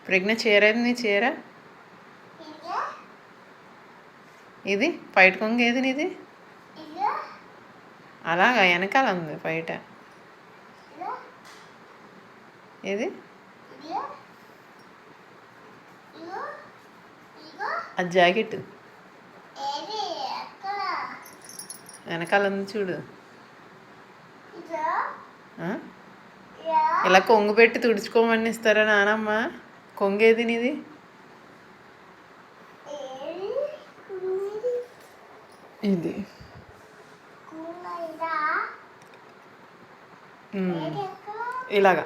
ప్రజ్ఞ చీర ఏది నీ చీర? ఇది పైట కొంగు ఏది నీది? అలాగా వెనకాల ఉంది బయట. ఏది అది జాకెట్ వెనకాల ఉంది చూడు. ఇలా కొంగు పెట్టి తుడుచుకోమని ఇస్తారా నానమ్మ? కొంగేది నీది? ఇది ఇలాగా